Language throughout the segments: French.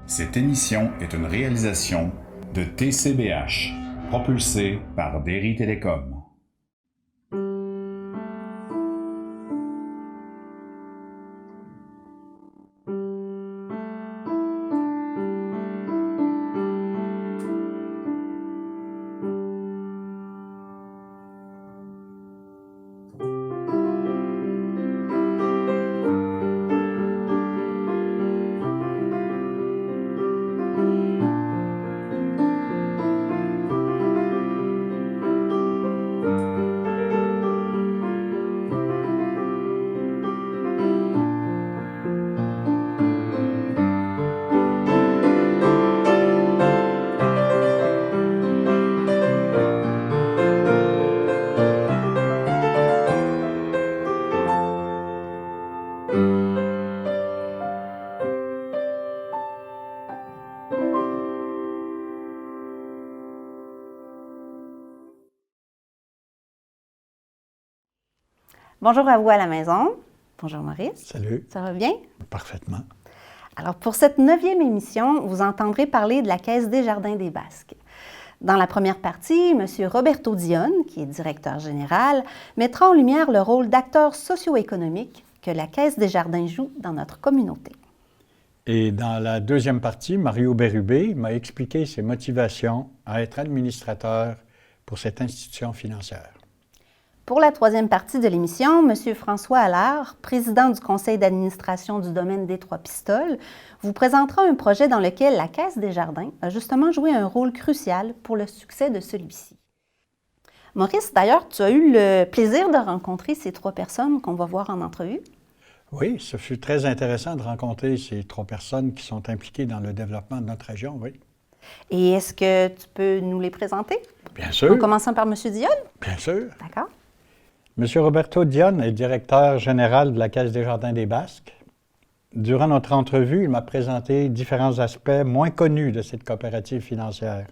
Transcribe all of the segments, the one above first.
Cette émission est une réalisation de TCBH, propulsée par Derry Télécom. Bonjour à vous à la maison. Bonjour Maurice. Salut. Ça va bien? Parfaitement. Alors pour cette 9e émission, vous entendrez parler de la Caisse Desjardins des Basques. Dans la première partie, M. Roberto Dionne, qui est directeur général, mettra en lumière le rôle d'acteur socio-économique que la Caisse Desjardins joue dans notre communauté. Et dans la deuxième partie, Mario Bérubé m'a expliqué ses motivations à être administrateur pour cette institution financière. Pour la troisième partie de l'émission, M. François Allard, président du conseil d'administration du domaine des Trois-Pistoles, vous présentera un projet dans lequel la Caisse Desjardins a justement joué un rôle crucial pour le succès de celui-ci. Maurice, d'ailleurs, tu as eu le plaisir de rencontrer ces trois personnes qu'on va voir en entrevue. Oui, ce fut très intéressant de rencontrer ces trois personnes qui sont impliquées dans le développement de notre région, oui. Et est-ce que tu peux nous les présenter? Bien sûr. En commençant par M. Dionne? Bien sûr. D'accord. M. Roberto Dionne est directeur général de la Caisse Desjardins des Basques. Durant notre entrevue, il m'a présenté différents aspects moins connus de cette coopérative financière.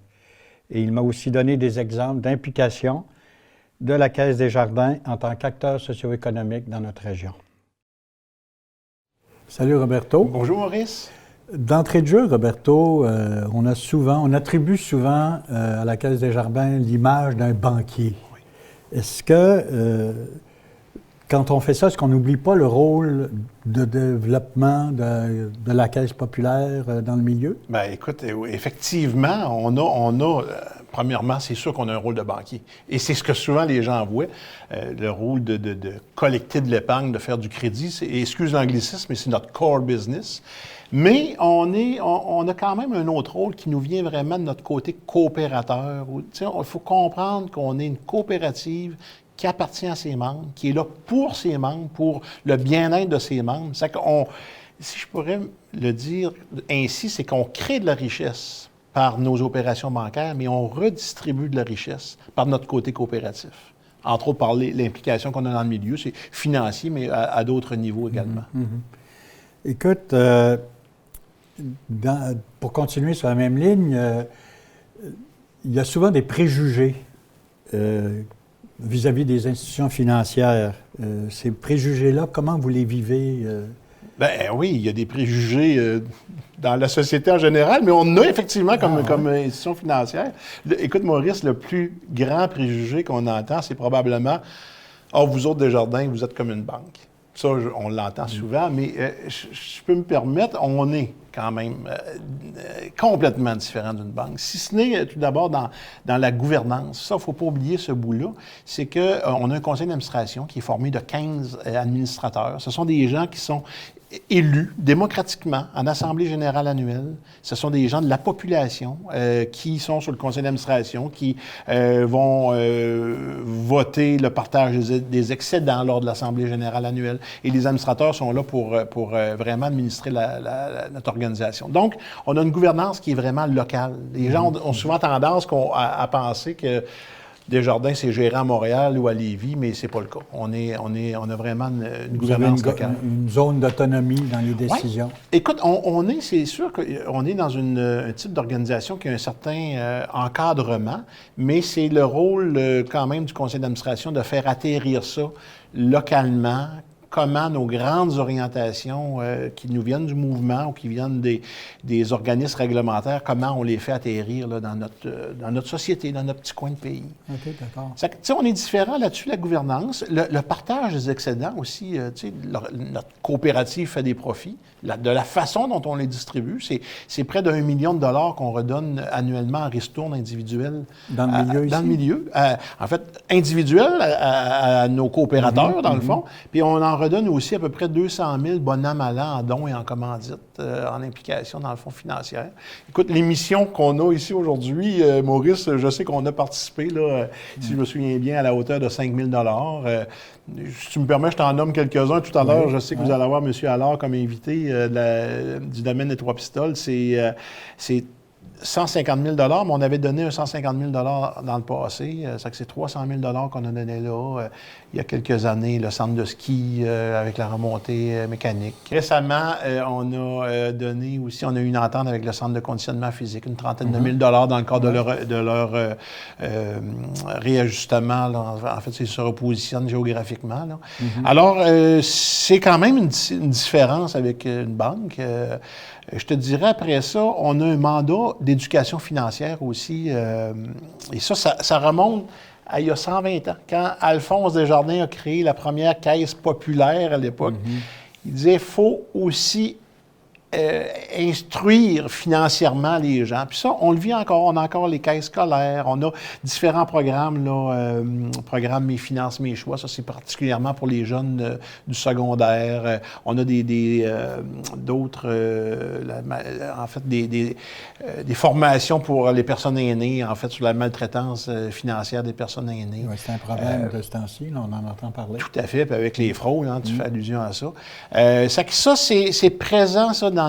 Et il m'a aussi donné des exemples d'implication de la Caisse Desjardins en tant qu'acteur socio-économique dans notre région. Salut Roberto. Bonjour Maurice. D'entrée de jeu, Roberto, on attribue souvent à la Caisse Desjardins l'image d'un banquier. Est-ce que, quand on fait ça, est-ce qu'on n'oublie pas le rôle de développement de la Caisse populaire dans le milieu? Bien, écoute, effectivement, premièrement, c'est sûr qu'on a un rôle de banquier. Et c'est ce que souvent les gens voient, le rôle de collecter de l'épargne, de faire du crédit. Excuse l'anglicisme, mais c'est notre core business. Mais on a quand même un autre rôle qui nous vient vraiment de notre côté coopérateur. Il faut comprendre qu'on est une coopérative qui appartient à ses membres, qui est là pour ses membres, pour le bien-être de ses membres. C'est si je pourrais le dire ainsi, c'est qu'on crée de la richesse par nos opérations bancaires, mais on redistribue de la richesse par notre côté coopératif. Entre autres, par l'implication qu'on a dans le milieu, c'est financier, mais à d'autres niveaux également. Écoute, pour continuer sur la même ligne, il y a souvent des préjugés vis-à-vis des institutions financières. Ces préjugés-là, comment vous les vivez? Ben oui, il y a des préjugés dans la société en général, mais on en a effectivement comme institution financière. Écoute, Maurice, le plus grand préjugé qu'on entend, c'est probablement « Ah, vous autres, Desjardins, vous êtes comme une banque ». Ça, on l'entend souvent, mais je peux me permettre, on est quand même complètement différent d'une banque. Si ce n'est tout d'abord dans la gouvernance, ça, il ne faut pas oublier ce bout-là, c'est qu'on a un conseil d'administration qui est formé de 15 administrateurs. Ce sont des gens qui sont élus démocratiquement en Assemblée générale annuelle. Ce sont des gens de la population qui sont sur le conseil d'administration, qui vont voter le partage des excédents lors de l'Assemblée générale annuelle. Et les administrateurs sont là pour vraiment administrer notre organisation. Donc, on a une gouvernance qui est vraiment locale. Les gens ont souvent tendance à penser que Desjardins, c'est géré à Montréal ou à Lévis, mais c'est pas le cas. On a vraiment une gouvernance locale. Une zone d'autonomie dans les décisions. Ouais. Écoute, c'est sûr qu'on est dans un type d'organisation qui a un certain encadrement, mais c'est le rôle quand même du conseil d'administration de faire atterrir ça localement, comment nos grandes orientations qui nous viennent du mouvement ou qui viennent des organismes réglementaires, comment on les fait atterrir là, dans notre société, dans notre petit coin de pays. OK, d'accord. On est différent là-dessus, la gouvernance. Le partage des excédents aussi, notre coopérative fait des profits. De la façon dont on les distribue, c'est près d'1 million de dollars qu'on redonne annuellement en ristourne individuelle. Dans le milieu ici? Dans le milieu. En fait, individuel à nos coopérateurs, dans le fond. Puis on en redonne aussi à peu près 200 000 bonhommes à l'an en dons et en commandites, en implication dans le fonds financier. Écoute, l'émission qu'on a ici aujourd'hui, Maurice, je sais qu'on a participé, là, si je me souviens bien, à la hauteur de 5 000 si tu me permets, je t'en nomme quelques-uns tout à l'heure. Je sais que vous allez avoir M. Allard comme invité du domaine des Trois-Pistoles. C'est 150 000 mais on avait donné un 150 000 dans le passé. Ça fait que c'est 300 000 qu'on a donné là. Il y a quelques années, le centre de ski avec la remontée mécanique. Récemment, on a donné aussi, on a eu une entente avec le centre de conditionnement physique, une trentaine de mille dollars dans le cadre de leur réajustement. Là. En fait, ils se repositionnent géographiquement. Là. Alors, c'est quand même une différence avec une banque. Je te dirais, après ça, on a un mandat d'éducation financière aussi. Et ça remonte à il y a 120 ans. Quand Alphonse Desjardins a créé la première caisse populaire à l'époque, il disait qu'il faut aussi instruire financièrement les gens. Puis ça, on le vit encore. On a encore les caisses scolaires. On a différents programmes, là, programme Mes finances, mes choix. Ça, c'est particulièrement pour les jeunes du secondaire. On a d'autres, en fait, des formations pour les personnes aînées, en fait, sur la maltraitance financière des personnes aînées. Oui, c'est un problème de ce temps-ci, là, on en entend parler. Tout à fait, puis avec les fraudes, hein, tu fais allusion à ça. Ça, c'est présent, ça, dans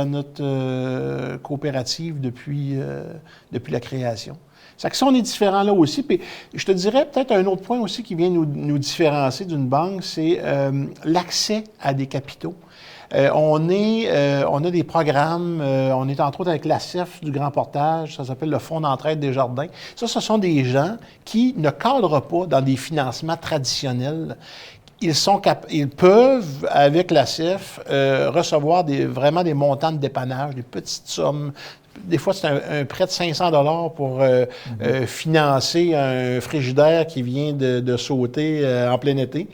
notre coopérative depuis la création. Ça que ça, on est différent là aussi. Puis je te dirais peut-être un autre point aussi qui vient nous différencier d'une banque, c'est l'accès à des capitaux. On a des programmes, on est entre autres avec l'ACEF du Grand Portage, ça s'appelle le Fonds d'entraide des jardins. Ça, ce sont des gens qui ne cadrent pas dans des financements traditionnels. Ils peuvent, avec l'ACEF, recevoir vraiment des montants de dépannage, des petites sommes. Des fois, c'est un prêt de 500 $ pour financer un frigidaire qui vient de sauter en plein été.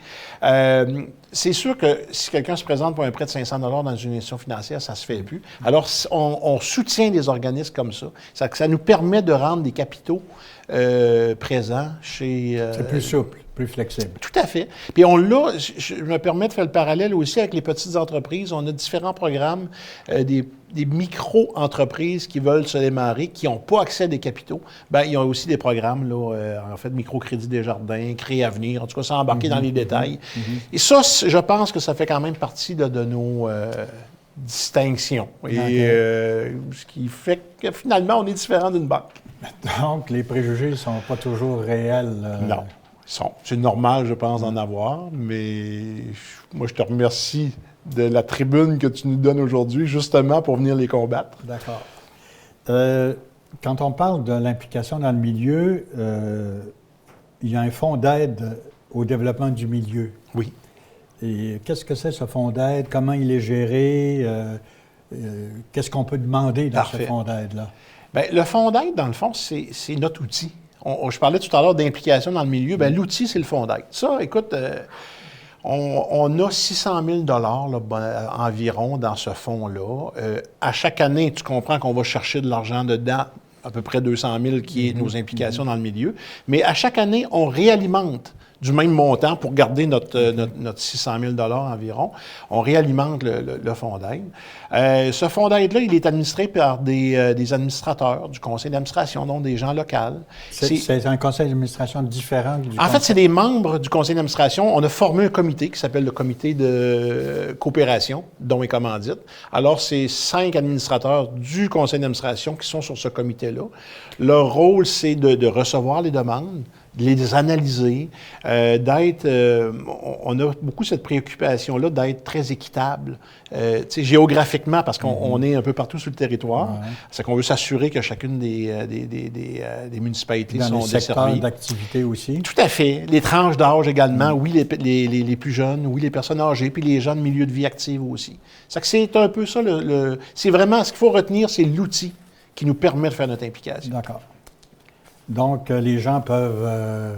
C'est sûr que si quelqu'un se présente pour un prêt de 500 $ dans une institution financière, ça ne se fait plus. Alors, on soutient des organismes comme ça. Ça nous permet de rendre des capitaux présents chez... c'est plus souple, plus flexible. Tout à fait. Puis je me permets de faire le parallèle aussi avec les petites entreprises. On a différents programmes, des micro-entreprises qui veulent se démarrer, qui n'ont pas accès à des capitaux. Bien, il y a aussi des programmes, là, en fait, Microcrédit Desjardins, Créer Avenir, en tout cas, sans embarquer dans les détails. Et ça, je pense que ça fait quand même partie de nos distinctions. Et ce qui fait que finalement, on est différent d'une banque. Donc, les préjugés ne sont pas toujours réels. Non. C'est normal, je pense, d'en avoir, mais moi, je te remercie de la tribune que tu nous donnes aujourd'hui, justement pour venir les combattre. D'accord. Quand on parle de l'implication dans le milieu, il y a un fonds d'aide au développement du milieu. Oui. Et qu'est-ce que c'est, ce fonds d'aide? Comment il est géré? Qu'est-ce qu'on peut demander dans ce fonds d'aide-là? Bien, le fonds d'aide, dans le fond, c'est notre outil. Je parlais tout à l'heure d'implication dans le milieu. Bien, l'outil, c'est le fonds d'aide. Ça, écoute, on a 600 000 $ environ dans ce fonds-là. À chaque année, tu comprends qu'on va chercher de l'argent dedans, à peu près 200 000 qui est nos implications dans le milieu. Mais à chaque année, on réalimente du même montant pour garder notre 600 000 $ environ. On réalimente le fonds d'aide. Ce fonds d'aide-là, il est administré par des administrateurs du conseil d'administration, donc des gens locaux. C'est un conseil d'administration différent du En fait, c'est des membres du conseil d'administration. On a formé un comité qui s'appelle le comité de coopération, dons et commandites. Alors, c'est 5 administrateurs du conseil d'administration qui sont sur ce comité-là. Leur rôle, c'est de recevoir les demandes, de les analyser, on a beaucoup cette préoccupation-là d'être très équitable, géographiquement, parce qu'on est un peu partout sur le territoire. C'est qu'on veut s'assurer que chacune des municipalités sont desservies. Dans les secteurs d'activité aussi. Tout à fait. Les tranches d'âge également, oui, les plus jeunes, oui, les personnes âgées, puis les gens de milieu de vie active aussi. C'est un peu ça, c'est vraiment, ce qu'il faut retenir, c'est l'outil qui nous permet de faire notre implication. D'accord. Donc, les gens peuvent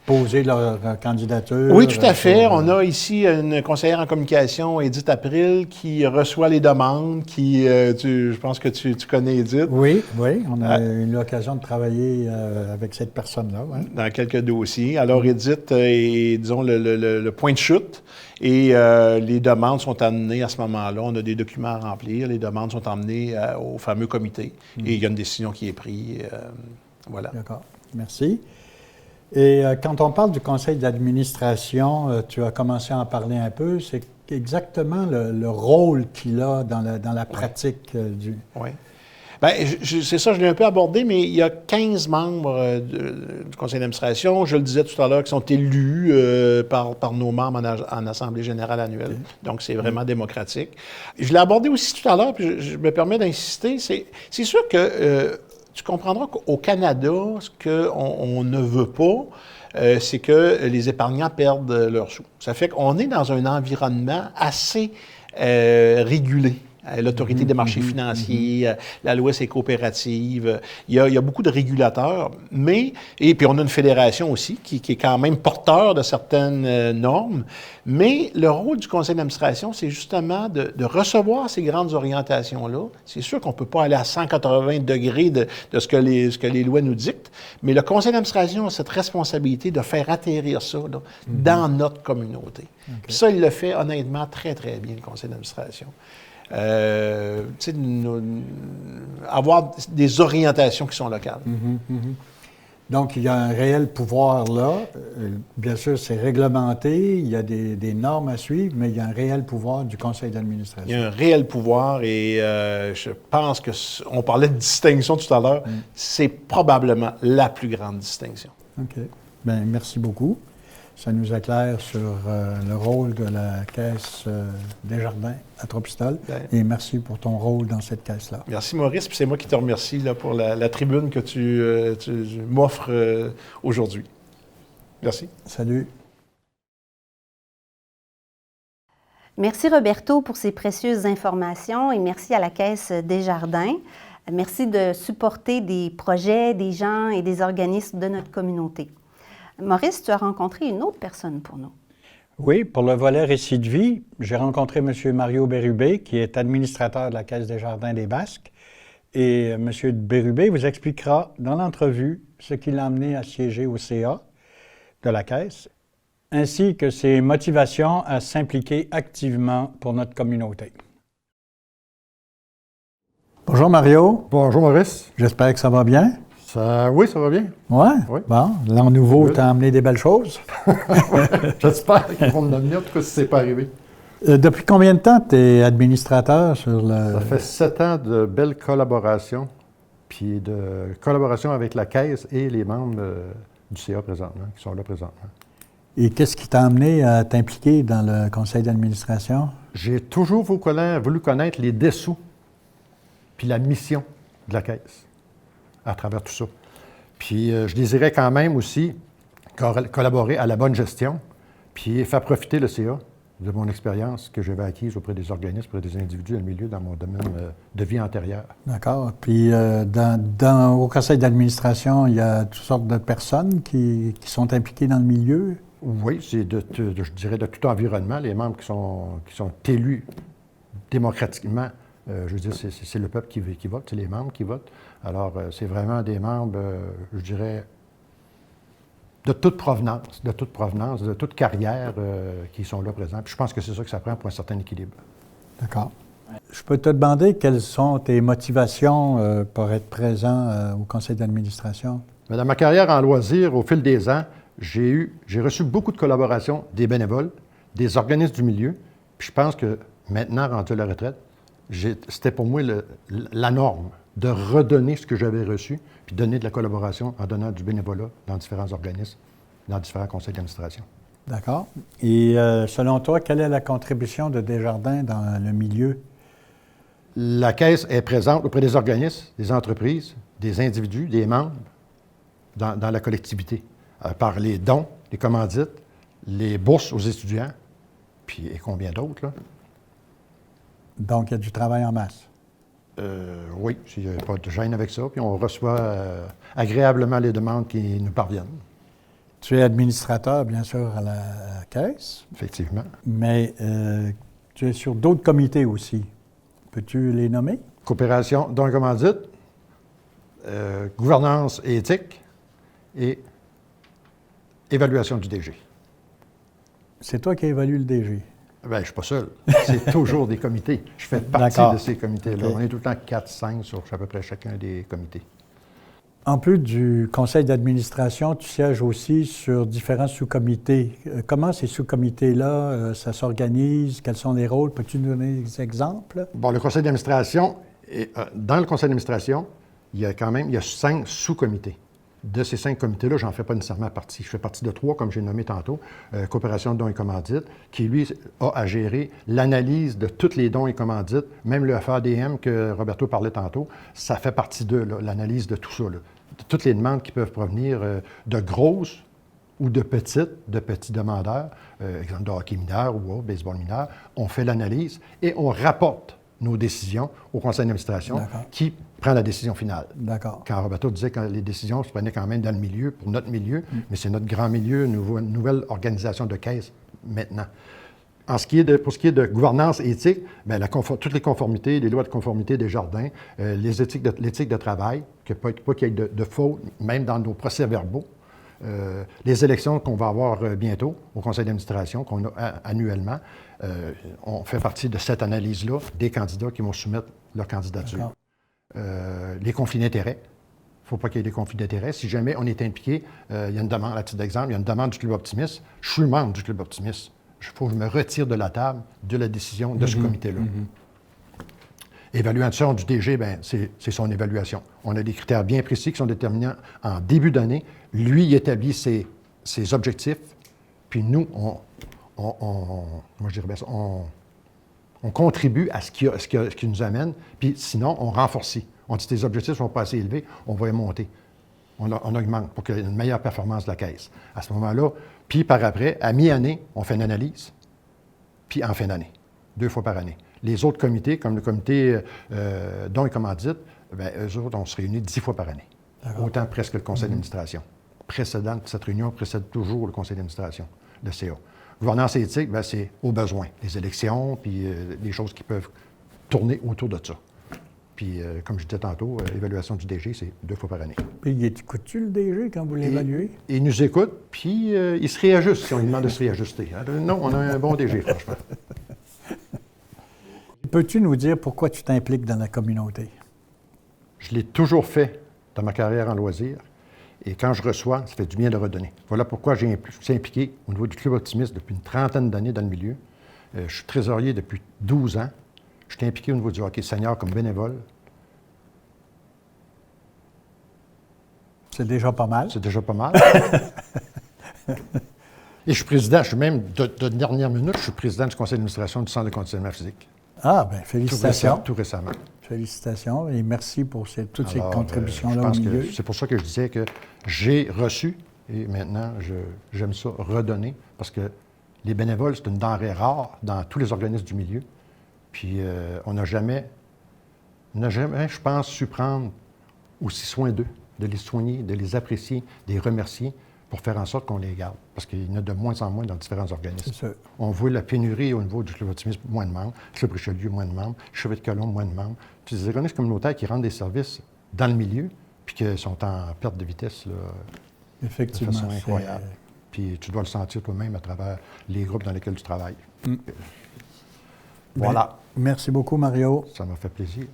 poser leur candidature. Oui, tout à fait. On a ici une conseillère en communication, Edith April, qui reçoit les demandes, je pense que tu connais Edith. Oui, on a eu l'occasion de travailler avec cette personne-là. Ouais. Dans quelques dossiers. Alors, Edith est, disons, le point de chute. Et les demandes sont amenées à ce moment-là. On a des documents à remplir. Les demandes sont emmenées au fameux comité. Et il y a une décision qui est prise. Voilà. D'accord. Merci. Et quand on parle du conseil d'administration, tu as commencé à en parler un peu. C'est exactement le rôle qu'il a dans la pratique du... Oui. Bien, c'est ça, je l'ai un peu abordé, mais il y a 15 membres du conseil d'administration, je le disais tout à l'heure, qui sont élus par nos membres en Assemblée générale annuelle. Okay. Donc, c'est vraiment démocratique. Je l'ai abordé aussi tout à l'heure, puis je me permets d'insister. C'est sûr que tu comprendras qu'au Canada, ce qu'on ne veut pas, c'est que les épargnants perdent leurs sous. Ça fait qu'on est dans un environnement assez régulé. L'Autorité des marchés financiers, la loi c'est coopérative. Il y a beaucoup de régulateurs, et puis on a une fédération aussi qui est quand même porteur de certaines normes. Mais le rôle du conseil d'administration, c'est justement de recevoir ces grandes orientations-là. C'est sûr qu'on ne peut pas aller à 180 degrés de ce que les lois nous dictent, mais le conseil d'administration a cette responsabilité de faire atterrir ça là, dans notre communauté. Okay. Puis ça, il le fait honnêtement très, très bien, le conseil d'administration. Avoir des orientations qui sont locales. Donc, il y a un réel pouvoir là. Bien sûr, c'est réglementé, il y a des normes à suivre, mais il y a un réel pouvoir du conseil d'administration. Il y a un réel pouvoir et je pense on parlait de distinction tout à l'heure, c'est probablement la plus grande distinction. OK. Bien, merci beaucoup. Ça nous éclaire sur le rôle de la Caisse Desjardins à Trois-Pistoles. Et merci pour ton rôle dans cette caisse-là. Merci Maurice, puis c'est moi qui te remercie là, pour la tribune que tu m'offres aujourd'hui. Merci. Salut. Merci Roberto pour ces précieuses informations et merci à la Caisse Desjardins. Merci de supporter des projets, des gens et des organismes de notre communauté. Maurice, tu as rencontré une autre personne pour nous. Oui, pour le volet récit de vie, j'ai rencontré M. Mario Bérubé, qui est administrateur de la Caisse Desjardins des Basques. Et M. Bérubé vous expliquera dans l'entrevue ce qui l'a amené à siéger au CA de la Caisse, ainsi que ses motivations à s'impliquer activement pour notre communauté. Bonjour Mario. Bonjour Maurice. J'espère que ça va bien. Oui, ça va bien. Ouais? Oui. Bon, l'an nouveau t'a amené des belles choses. J'espère qu'ils vont me donner, en tout cas si ce n'est pas arrivé. Depuis combien de temps tu es administrateur sur le... Ça fait 7 ans de belles collaborations, puis de collaboration avec la Caisse et les membres du CA présentement, qui sont là présentement. Et qu'est-ce qui t'a amené à t'impliquer dans le conseil d'administration? J'ai toujours voulu connaître les dessous, puis la mission de la Caisse à travers tout ça. Puis je désirais quand même aussi collaborer à la bonne gestion, puis faire profiter le CA de mon expérience que j'avais acquise auprès des organismes, auprès des individus dans le milieu, dans mon domaine de vie antérieure. D'accord. Puis au conseil d'administration, il y a toutes sortes de personnes qui sont impliquées dans le milieu? Oui, c'est je dirais de tout environnement. Les membres qui sont élus démocratiquement, je veux dire, c'est le peuple qui vote, c'est les membres qui votent. Alors, c'est vraiment des membres, je dirais, de toute provenance, de toute carrière qui sont là présents. Puis je pense que c'est ça que ça prend pour un certain équilibre. D'accord. Je peux te demander quelles sont tes motivations pour être présent au conseil d'administration? Dans ma carrière en loisirs, au fil des ans, j'ai reçu beaucoup de collaborations des bénévoles, des organismes du milieu. Puis je pense que maintenant, rendu à la retraite, C'était pour moi la norme de redonner ce que j'avais reçu, puis donner de la collaboration en donnant du bénévolat dans différents organismes, dans différents conseils d'administration. D'accord. Et selon toi, quelle est la contribution de Desjardins dans le milieu? La Caisse est présente auprès des organismes, des entreprises, des individus, des membres, dans la collectivité, par les dons, les commandites, les bourses aux étudiants, puis et combien d'autres, là? Donc, il y a du travail en masse. Oui, il n'y a pas de gêne avec ça, puis on reçoit agréablement les demandes qui nous parviennent. Tu es administrateur, bien sûr, à la Caisse, Effectivement. mais tu es sur d'autres comités aussi. Peux-tu les nommer? Coopération, dons et commandites, gouvernance et éthique, et évaluation du DG. C'est toi qui évalues le DG. Bien, je ne suis pas seul. C'est toujours des comités. Je fais partie D'accord. de ces comités-là. OK. On est tout le temps 4-5 sur à peu près chacun des comités. En plus du conseil d'administration, tu sièges aussi sur différents sous-comités. Comment ces sous-comités-là, ça s'organise? Quels sont les rôles? Peux-tu nous donner des exemples? Bon, le conseil d'administration, dans le conseil d'administration, il y a 5 sous-comités. De ces 5 comités-là, j'en fais pas nécessairement partie. Je fais partie de 3, comme j'ai nommé tantôt, coopération de dons et commandites, qui, lui, a à gérer l'analyse de tous les dons et commandites, même le FADM que Roberto parlait tantôt, ça fait partie d'eux, là, l'analyse de tout ça, là. De toutes les demandes qui peuvent provenir de grosses ou de petits demandeurs, exemple de hockey mineur ou autre, baseball mineur, on fait l'analyse et on rapporte nos décisions au conseil d'administration qui prend la décision finale. D'accord. Quand Roberto disait que les décisions se prenaient quand même dans le milieu, pour notre milieu, mais c'est notre grand milieu, une nouvelle organisation de caisse maintenant. Pour ce qui est de gouvernance et éthique, bien, toutes les conformités, les lois de conformité des jardins, l'éthique de travail, pas qu'il y ait de fautes, même dans nos procès-verbaux, les élections qu'on va avoir bientôt au conseil d'administration, qu'on a annuellement, on fait partie de cette analyse-là des candidats qui vont soumettre leur candidature. Les conflits d'intérêts. Il ne faut pas qu'il y ait des conflits d'intérêts. Si jamais on est impliqué, il y a une demande, à titre d'exemple, il y a une demande du Club Optimiste. Je suis membre du Club Optimiste. Il faut que je me retire de la table de la décision de ce comité-là. Évaluation du DG, bien, c'est son évaluation. On a des critères bien précis qui sont déterminants en début d'année. Lui, il établit ses objectifs, puis nous, on contribue à ce qui nous amène, puis sinon, on renforce. On dit que tes objectifs ne sont pas assez élevés, on va les monter. On augmente pour qu'il y ait une meilleure performance de la caisse. À ce moment-là, puis par après, à mi-année, on fait une analyse, puis en fin d'année, 2 fois par année. Les autres comités, comme le comité dons et commandites, bien, eux autres, on se réunit 10 fois par année. Autant presque le conseil d'administration. Cette réunion précède toujours le conseil d'administration, le CA. Gouvernance et éthique, bien, c'est au besoin. Les élections, puis les choses qui peuvent tourner autour de ça. Puis, comme je disais tantôt, l'évaluation du DG, c'est 2 fois par année. Puis, écoutes-tu le DG quand vous l'évaluez? Il nous écoute, puis il se réajuste si on lui demande de se réajuster. Non, on a un bon DG, franchement. Peux-tu nous dire pourquoi tu t'impliques dans la communauté? Je l'ai toujours fait dans ma carrière en loisirs. Et quand je reçois, ça fait du bien de redonner. Voilà pourquoi je suis impliqué au niveau du Club Optimiste depuis une 30aine d'années dans le milieu. Je suis trésorier depuis 12 ans. Je suis impliqué au niveau du hockey senior comme bénévole. C'est déjà pas mal. C'est déjà pas mal. Et je suis président, je suis même, de dernière minute, je suis président du conseil d'administration du Centre de conditionnement physique. Ah, bien, félicitations. Tout récemment. Félicitations et merci pour toutes ces contributions-là je pense au milieu. que c'est pour ça que je disais que j'ai reçu et maintenant, j'aime ça redonner parce que les bénévoles, c'est une denrée rare dans tous les organismes du milieu. Puis on n'a jamais, je pense, su prendre aussi soin d'eux, de les soigner, de les apprécier, de les remercier pour faire en sorte qu'on les garde. Parce qu'il y en a de moins en moins dans différents organismes. On voit la pénurie au niveau du Club Optimiste, moins de membres. Club Richelieu, moins de membres. Chevet de Colombe, moins de membres. Puis des organismes communautaires qui rendent des services dans le milieu, puis qui sont en perte de vitesse, là, effectivement, de façon incroyable. Puis tu dois le sentir toi-même à travers les groupes dans lesquels tu travailles. Voilà. Merci beaucoup, Mario. Ça m'a fait plaisir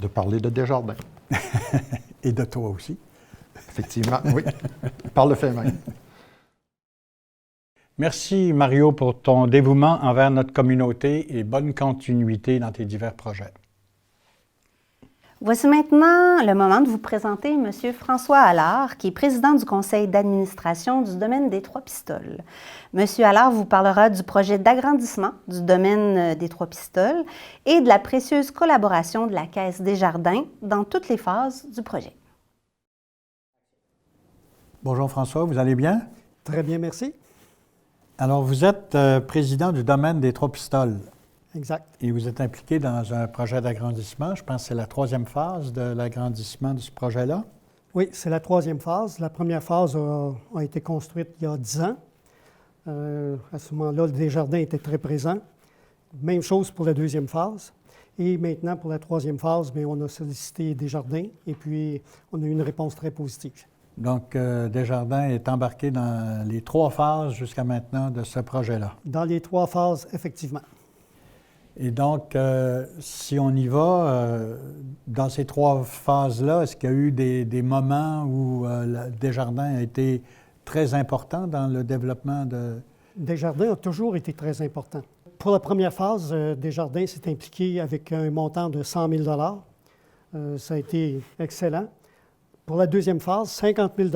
de parler de Desjardins. Et de toi aussi. Effectivement, oui. Par le fait même. Merci Mario pour ton dévouement envers notre communauté et bonne continuité dans tes divers projets. Voici maintenant le moment de vous présenter M. François Allard, qui est président du conseil d'administration du domaine des Trois-Pistoles. M. Allard vous parlera du projet d'agrandissement du domaine des Trois-Pistoles et de la précieuse collaboration de la Caisse Desjardins dans toutes les phases du projet. Bonjour François, vous allez bien? Très bien, merci. Alors, vous êtes président du domaine des Trois-Pistoles. Exact. Et vous êtes impliqué dans un projet d'agrandissement. Je pense que c'est la troisième phase de l'agrandissement de ce projet-là. Oui, c'est la troisième phase. La première phase a été construite il y a 10 ans. À ce moment-là, le Desjardins était très présent. Même chose pour la deuxième phase. Et maintenant, pour la troisième phase, bien, on a sollicité Desjardins et puis on a eu une réponse très positive. Donc, Desjardins est embarqué dans les 3 phases jusqu'à maintenant de ce projet-là. Dans les 3 phases, effectivement. Et donc, si on y va, dans ces 3 phases-là, est-ce qu'il y a eu des moments où Desjardins a été très important dans le développement de... Desjardins a toujours été très important. Pour la première phase, Desjardins s'est impliqué avec un montant de 100 000 ça a été excellent. Pour la deuxième phase, 50 000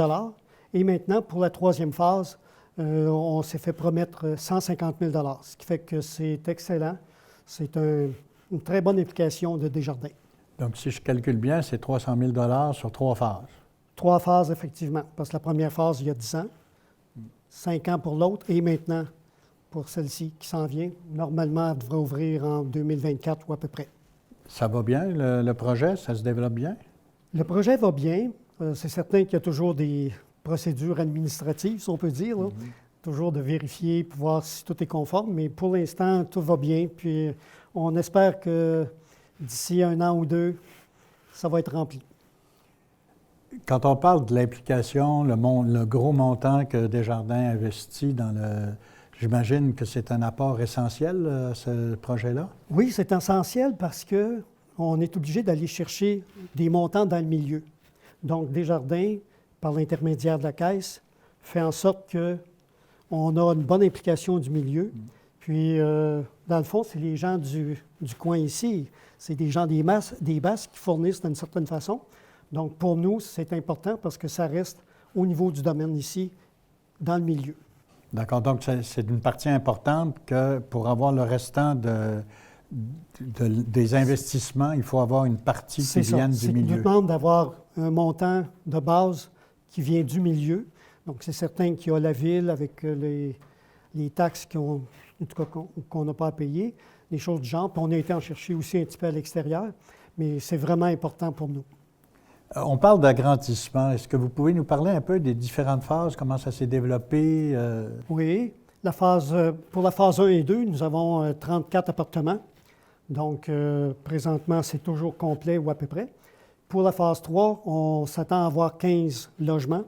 et maintenant, pour la troisième phase, on s'est fait promettre 150 000 ce qui fait que c'est excellent. C'est une très bonne implication de Desjardins. Donc, si je calcule bien, c'est 300 000 sur 3 phases. 3 phases, effectivement, parce que la première phase, il y a 10 ans, 5 ans pour l'autre, et maintenant, pour celle-ci qui s'en vient, normalement, elle devrait ouvrir en 2024 ou à peu près. Ça va bien, le projet? Ça se développe bien? Le projet va bien. C'est certain qu'il y a toujours des procédures administratives, si on peut dire, là. Toujours de vérifier pour voir si tout est conforme, mais pour l'instant, tout va bien. Puis on espère que d'ici 1 an ou 2, ça va être rempli. Quand on parle de l'implication, le gros montant que Desjardins investit dans le... J'imagine que c'est un apport essentiel à ce projet-là? Oui, c'est essentiel parce qu'on est obligé d'aller chercher des montants dans le milieu. Donc, Desjardins, par l'intermédiaire de la Caisse, fait en sorte qu'on a une bonne implication du milieu. Puis, dans le fond, c'est les gens du coin ici. C'est des gens des Basques qui fournissent d'une certaine façon. Donc, pour nous, c'est important parce que ça reste au niveau du domaine ici, dans le milieu. D'accord. Donc, c'est une partie importante que pour avoir le restant des investissements, il faut avoir une partie qui vienne du milieu. C'est demande d'avoir un montant de base qui vient du milieu. Donc, c'est certain qu'il y a la ville avec les taxes qu'on n'a pas à payer, des choses du genre. Puis on a été en chercher aussi un petit peu à l'extérieur, mais c'est vraiment important pour nous. On parle d'agrandissement. Est-ce que vous pouvez nous parler un peu des différentes phases, comment ça s'est développé? Oui. Pour la phase 1 et 2, nous avons 34 appartements. Donc, présentement, c'est toujours complet ou à peu près. Pour la phase 3, on s'attend à avoir 15 logements.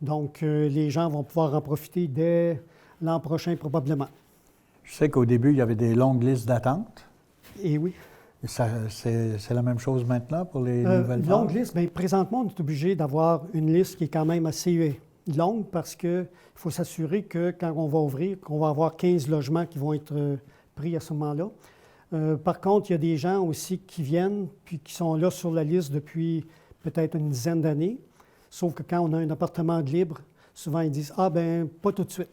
Donc, les gens vont pouvoir en profiter dès l'an prochain probablement. Je sais qu'au début, il y avait des longues listes d'attente. Et oui. Et c'est la même chose maintenant pour les nouvelles phases? Longue liste, bien, présentement, on est obligé d'avoir une liste qui est quand même assez longue parce qu'il faut s'assurer que quand on va ouvrir, qu'on va avoir 15 logements qui vont être pris à ce moment-là. Par contre, il y a des gens aussi qui viennent puis qui sont là sur la liste depuis peut-être une dizaine d'années. Sauf que quand on a un appartement de libre, souvent ils disent « Ah, bien, pas tout de suite.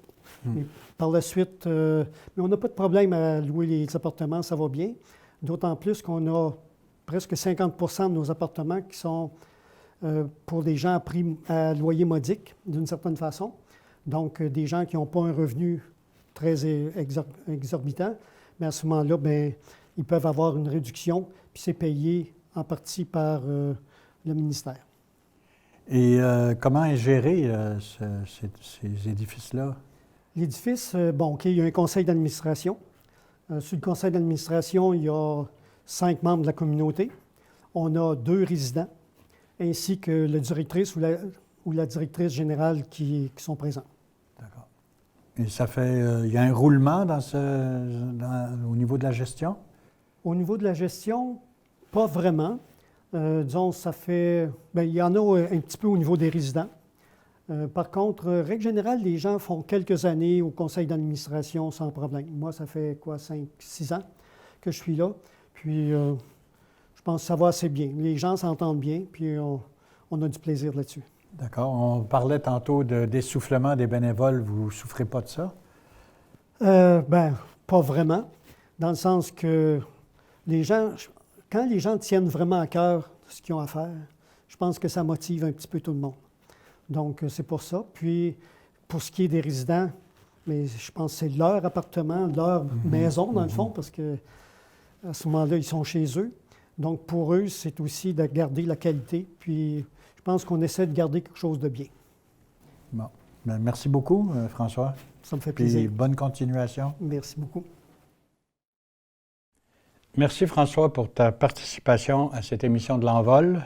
Et par la suite, mais on n'a pas de problème à louer les appartements, ça va bien. D'autant plus qu'on a presque 50 de nos appartements qui sont pour des gens à loyer modique, d'une certaine façon. Donc, des gens qui n'ont pas un revenu très exorbitant. Mais à ce moment-là, bien, ils peuvent avoir une réduction, puis c'est payé en partie par le ministère. Et comment est géré ces édifices-là? L'édifice, bon, OK, il y a un conseil d'administration. Sur le conseil d'administration, il y a 5 membres de la communauté. On a 2 résidents, ainsi que la directrice ou la directrice générale qui sont présents. D'accord. Et ça fait... il y a un roulement au niveau de la gestion? Au niveau de la gestion, pas vraiment. Disons, ça fait... Bien, il y en a un petit peu au niveau des résidents. Par contre, règle générale, les gens font quelques années au conseil d'administration sans problème. Moi, ça fait quoi, 5-6 ans que je suis là. Puis, je pense que ça va assez bien. Les gens s'entendent bien, puis on a du plaisir là-dessus. D'accord. On parlait tantôt d'essoufflement des bénévoles. Vous ne souffrez pas de ça? Pas vraiment, dans le sens que quand les gens tiennent vraiment à cœur ce qu'ils ont à faire, je pense que ça motive un petit peu tout le monde. Donc, c'est pour ça. Puis, pour ce qui est des résidents, mais je pense que c'est leur appartement, leur maison, dans le fond, parce que à ce moment-là, ils sont chez eux. Donc, pour eux, c'est aussi de garder la qualité. Puis, je pense qu'on essaie de garder quelque chose de bien. Bon. Bien, merci beaucoup, François. Ça me fait Puis, plaisir. bonne continuation. Merci beaucoup. Merci, François, pour ta participation à cette émission de l'Envol.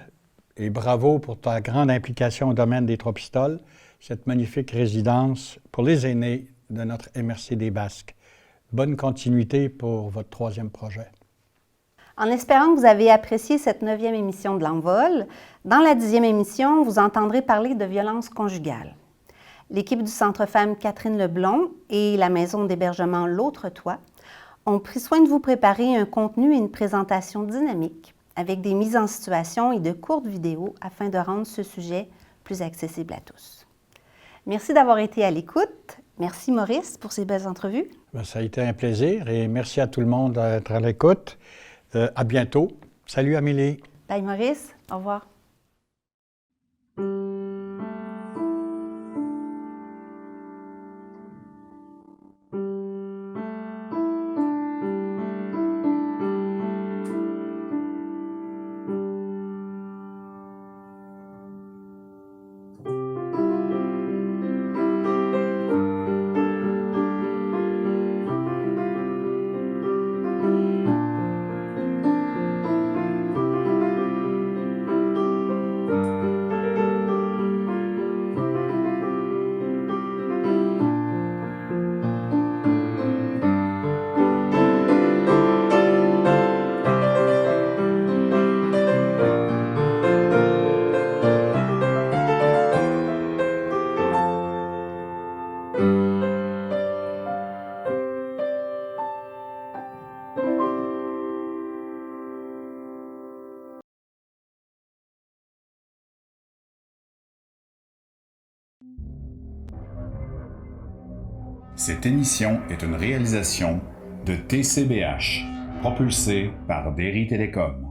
Et bravo pour ta grande implication au domaine des Trois-Pistoles, cette magnifique résidence pour les aînés de notre MRC des Basques. Bonne continuité pour votre 3e projet. En espérant que vous avez apprécié cette 9e émission de l'Envol, dans la 10e émission, vous entendrez parler de violences conjugales. L'équipe du Centre Femmes Catherine Leblond et la maison d'hébergement L'Autre Toit ont pris soin de vous préparer un contenu et une présentation dynamique avec des mises en situation et de courtes vidéos afin de rendre ce sujet plus accessible à tous. Merci d'avoir été à l'écoute. Merci Maurice pour ces belles entrevues. Ça a été un plaisir et merci à tout le monde d'être à l'écoute. À bientôt. Salut Amélie. Bye Maurice. Au revoir. Cette émission est une réalisation de TCBH, propulsée par Derry Télécom.